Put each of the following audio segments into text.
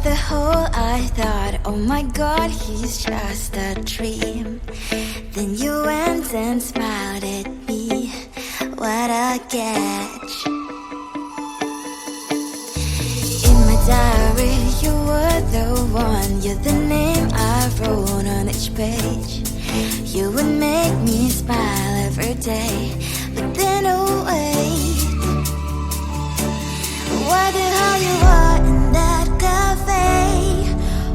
the hole, I thought, oh my God, he's just a dream. Then you went and smiled at me. What a catch. In my diary, you were the one. You're the name I wrote on each page. You would make me smile every day. But then, oh wait, what the hell you are in that cafe,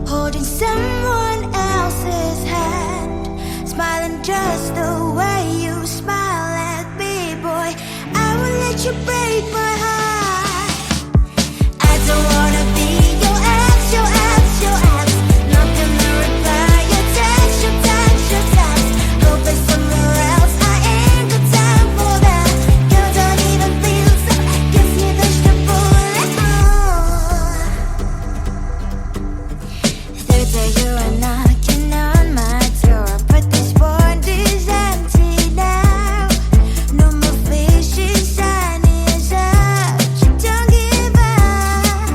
holding someone else's hand, smiling just the way you smile at me, boy. I will let you break my heart. I don't wanna be your ex, your ex, your ex. Not gonna reply your text, your text, your text. Go play somewhere else, I ain't got time for that. You don't even feel so, guess you dodged the bullet. Third day you are knocking on my door, but this board is empty now. No more fishes, sun is up. You don't give up.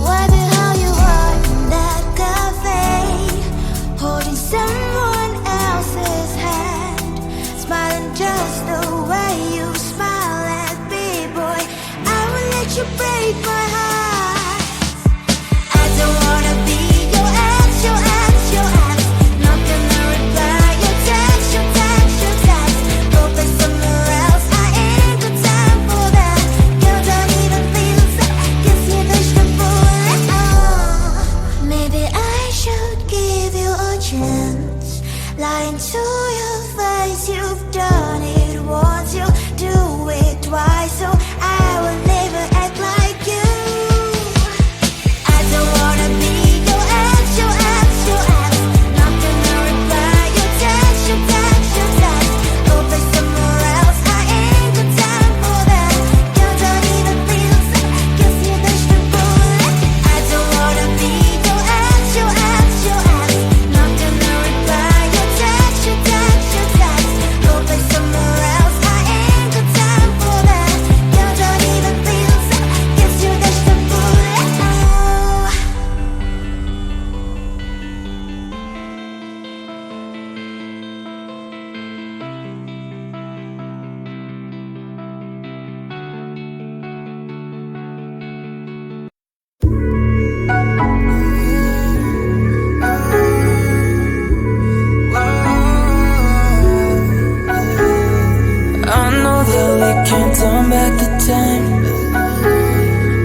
What the hell you are in that cafe, holding someone else's hand, smiling just the way you smile at me, boy. I will let you break my heart. I don't wanna be your ex, your ex, your ex. Not gonna reply your text, your text, your text. Go play somewhere else, I ain't got time for that. You don't even feel so, guess you dodged the bullet. Maybe I should give you a chance. Lying to your face, you've done it once, you do it twice, so I will never act like you. I don't wanna be your ex, your ex, your ex. Not gonna reply your text, your text, your text. Go play somewhere else, I ain't got time for that. You don't even feel so, guess you dodged the bullet. I don't wanna be your ex, your ex, your ex. Not gonna reply your text, your text, your text. Go play somewhere else, I ain't got time for that. You don't even feel so, guess you dodged the bullet. I know that we can't turn back the time,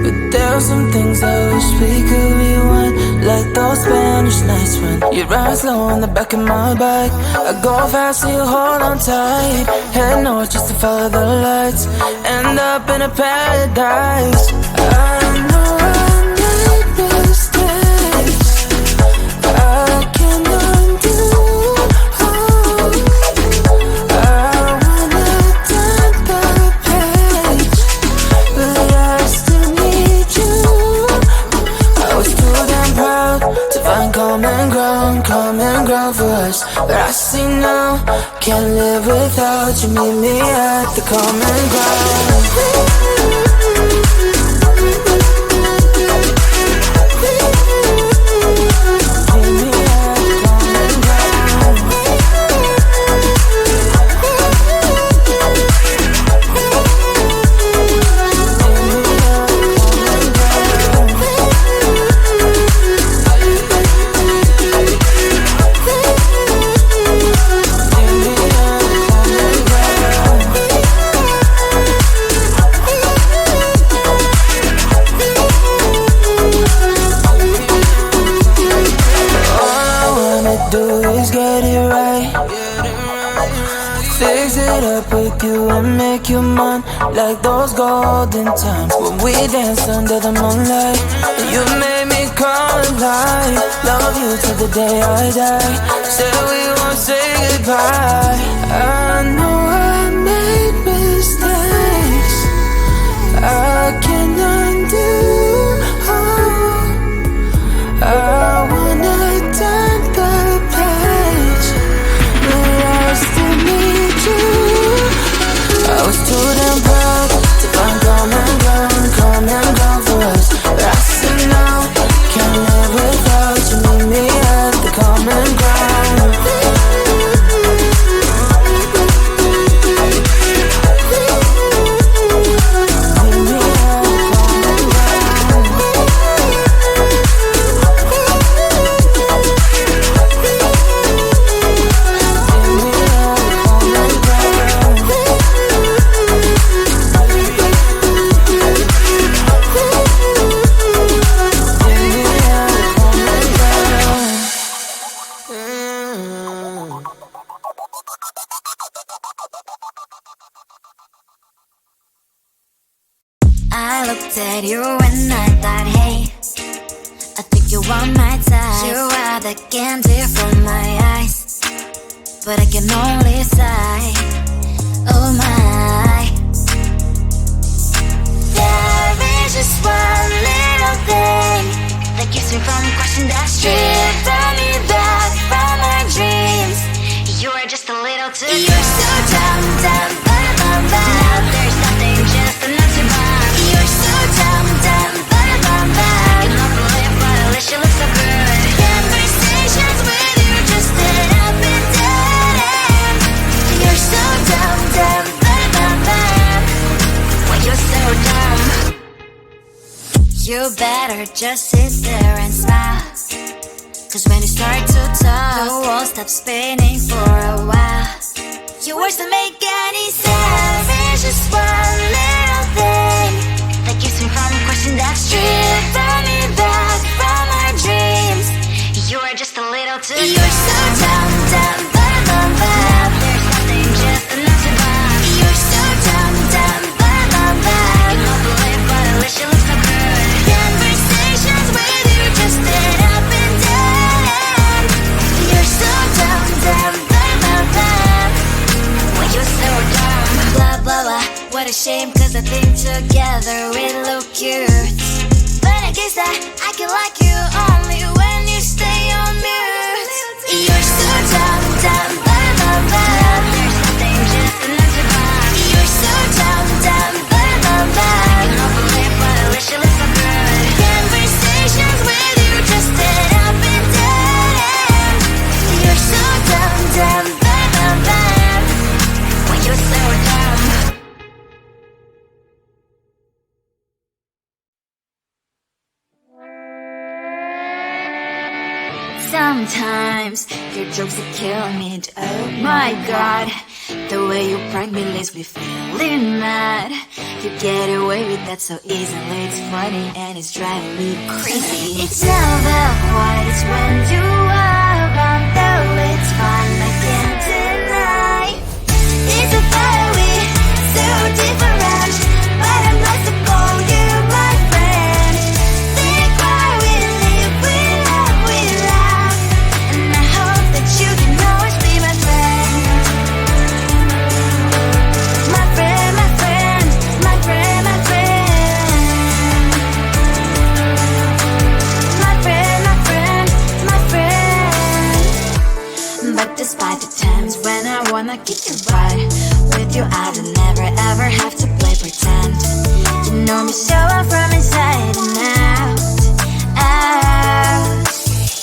but there are some things I wish we could rewind. Like those Spanish nights when you ride slow on the back of my bike. I go fast so you hold on tight. Head north just to follow the lights. End up in a paradise. I know I made mistakes I can undo. Common ground for us, but I see now, can't live without you. Meet me at the common ground. With you and make you mine, like those golden times when we danced under the moonlight. You made me come alive. Love you till the day I die. Said we won't say goodbye. I know I made mistakes I can undo. I wanna turn the page, but I still need you. I was too damn proud to find common ground for us, but I see now. looked at you and I thought, hey, I think you want my type. You are the candy from my eyes, but I can only sigh, oh my. There is just one little thing that keeps me from crossing that street. Turn me back from my dreams. You are just a little too good. You're so dumb, dumb, ba-da-bum-bum. Now there's nothing, just enough to bomb. You're so dumb, dumb, ba-da-bum-bum. You love to live, but at least you look so good. Conversations with you just end up in dead end. You're so dumb, dumb, ba-da-bum-bum. When you're so dumb, you better just sit there and smile. Cause when you start to talk, the world stops spinning for a while. Your words don't make any sense. There's just one little thing that keeps me from crossing that street. Turn me back from my dreams. You are just a little too good. You're so dumb, dumb, ba-da-bum-bum. Now there's nothing, just enough to bomb. You're so dumb, dumb, ba-da-bum-bum. You love to live, but at least you look so good. Conversations with you just end up in dead end. You're so dumb, dumb, ba-da-bum-bum. When you're so dumb, blah, blah, blah. What a shame, cause I think together we look cute. But I guess that I can like you only when you stay on mute. You're so dumb, dumb, ba-da-bum-bum. There's nothing, just enough to bomb. You're so dumb, dumb, ba-da-bum-bum. You love to live, but at least you look so good. Conversations with you just end up in dead end. You're so dumb, dumb, ba-da-bum-bum. When you're so dumb. Sometimes your jokes are killing me. Oh my god, the way you prank me leaves me feeling mad. You get away with that so easily. It's funny and it's driving me crazy. It's never quite when you are around, though it's fun, I can't deny. It's a fire we so different, but I'm not to call you my friend. Think why we live, we love, we laugh, and I hope that you can always be my friend. My friend, my friend, my friend, my friend. My friend, my friend, my friend. But despite the times when I wanna kick your butt, with you I don't never ever have to play pretend. You know me so well from inside and out, out.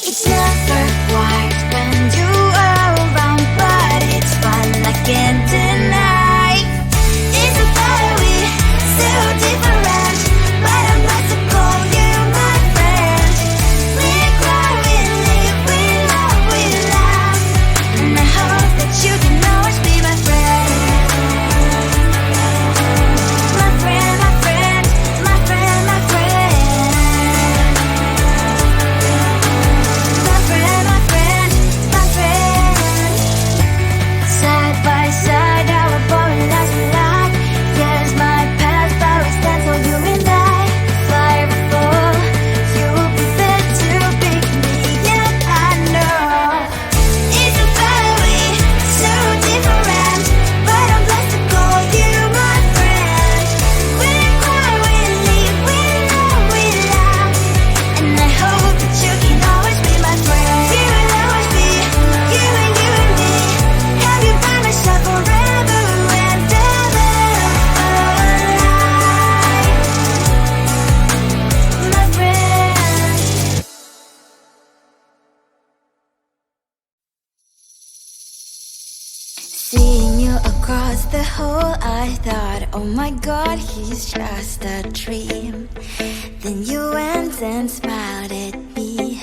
It's never quiet when you are around, but it's fun, I can't deny. It's a fire we so different, but I'm not to call you my friend. We cry, we live, we love, we laugh, and I hope that you can always be my friend. My friend, my friend, my friend, my friend. My friend, my friend, my friend. Side by side, our body lies we like. Yes, my past, but we stand for you and I. Fire before you will be there to pick me, yeah, I know. It's a fire we so different, but I'm blessed to call you my friend. We cry, we live, we love, we laugh, and I hope that you can always be my friend. You will always be you and me. Have you by my side forever and ever. My friend. Seeing you across the hall, I thought, oh my god, he's just a dream. Then you went and smiled at me.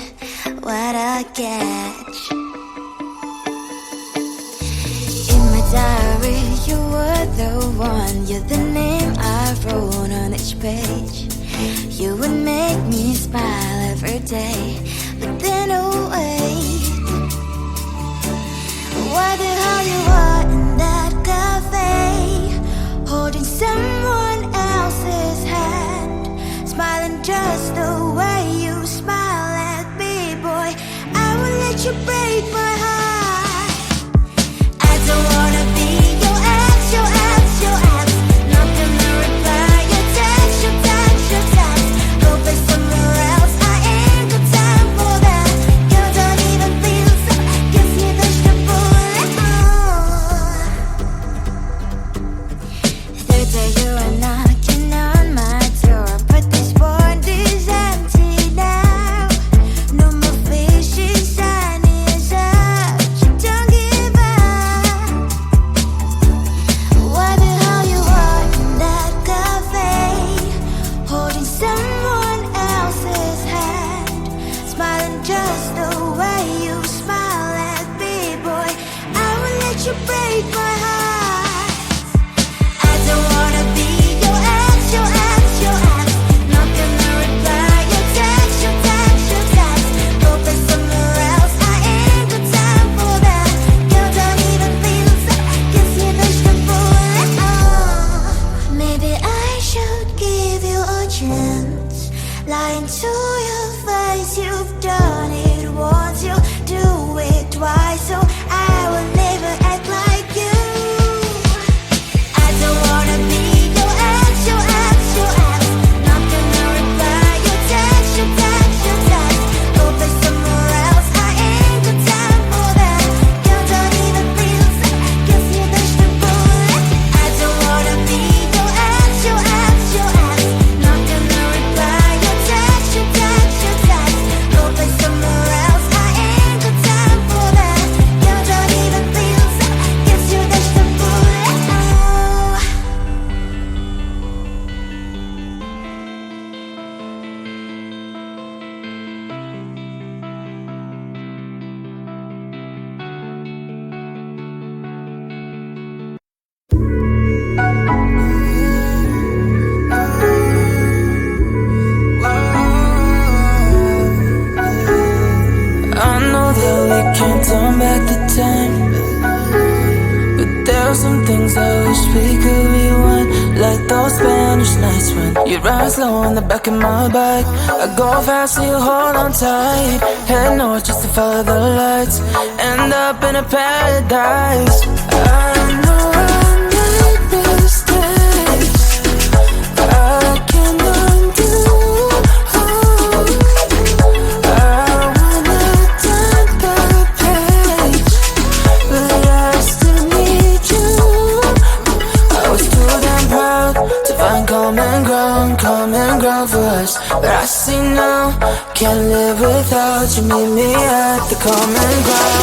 What a catch. In my diary, you were the one. You're the name I wrote on each page. You would make me smile every day. But then, oh wait, what the hell you are in that cafe, holding someone else's hand, let you break my heart. I don't wanna be your ex, your ex, your ex. Not gonna reply your text, your text, your text. Go play somewhere else, I ain't got time for that. You don't even feel so, guess you dodged a bullet. Third day you are knocking on my door, but this board is empty now. No more fishes, sun is up, you don't give up. What the hell you are in that cafe, holding someone else's hand, smiling just the way you smile at me, boy. I will let you break my heart. I don't wanna be your ex, your ex, your ex. Not gonna reply your text, your text, your text. Go play somewhere else, I ain't got time for that. You don't even feel so, guess you dodged a bullet. Maybe I should give you a chance. Lying to your face, you've done it once, you do it twice, so I will never act like you. I don't wanna be your ex, your ex, your ex. Not gonna reply your text, your text, your text. Go play somewhere else, I ain't got time for that. You don't even feel so, guess you dodged a bullet. I don't wanna be your ex, your ex, your ex. Not gonna reply your text, your text, your text. Go play somewhere else, I ain't got time for that. You don't even feel so, guess you dodged a bullet. I know that we can't turn back the time, but there are some things I wish we could rewind. Like those Spanish nights when you ride slow on the back of my bike. I go fast and you hold on tight. Head north just to follow the lights. End up in a paradise. I know I made mistakes I can undo. Common ground for us, but I see now, can't live without you. Meet me at the common ground.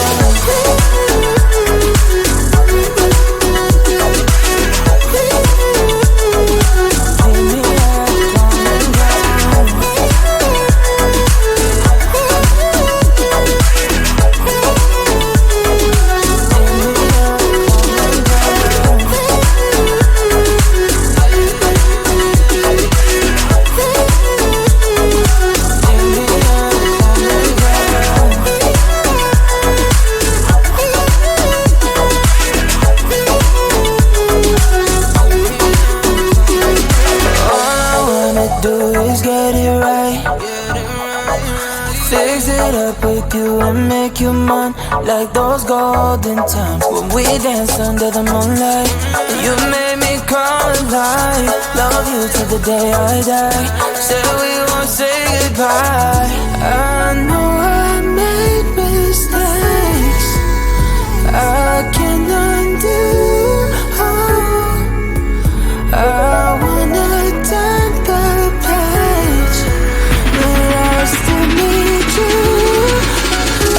With you and make you mine, like those golden times when we danced under the moonlight. You made me come alive. Love you till the day I die. Said we won't say goodbye. I know I made mistakes I can undo. I wanna turn the page, but I still need you.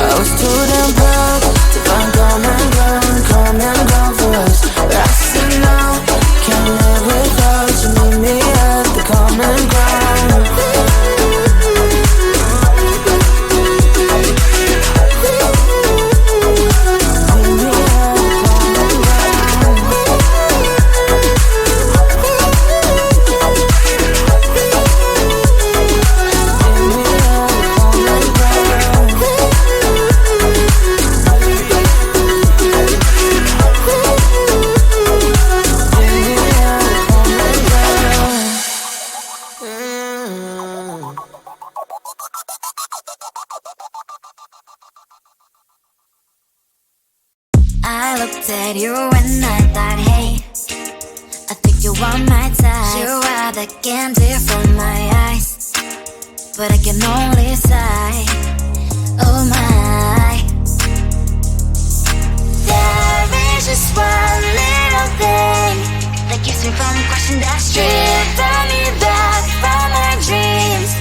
I was too damn proud to find common ground for us, but I see now, can't live without you. Meet me at the common ground. I looked at you and I thought, hey, I think you are my type. You are the candy from my eyes, but I can only sigh, oh my. There is just one little thing that keeps me from crossing that street. Drive me back from my dreams.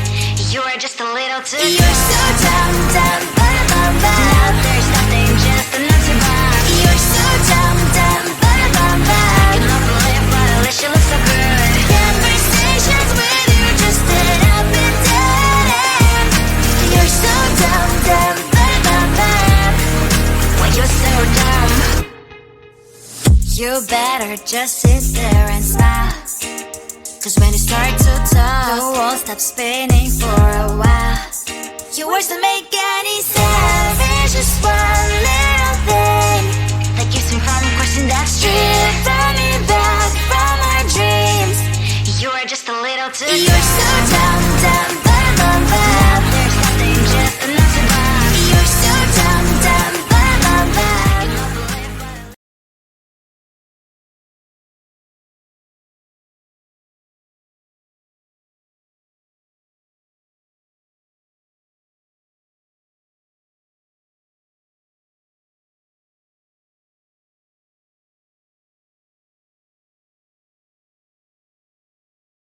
You are just a little too good. You're so dumb, dumb, ba-da-bum-bum. Now there's nothing, just enough to bomb. You're so dumb, dumb, ba-da-bum-bum. I can live, but at least you look so good. Conversations with you just end up in dead end. You're so dumb, dumb, ba-da-bum-bum. Why you're so dumb? You better just sit there and smile, 'cause when you start to talk, the world stops spinning for a while. Your words don't make any sense. There's just one little thing that keeps me from crossing that street. Turn me back from my dreams. You are just a little too. You're so dumb, dumb.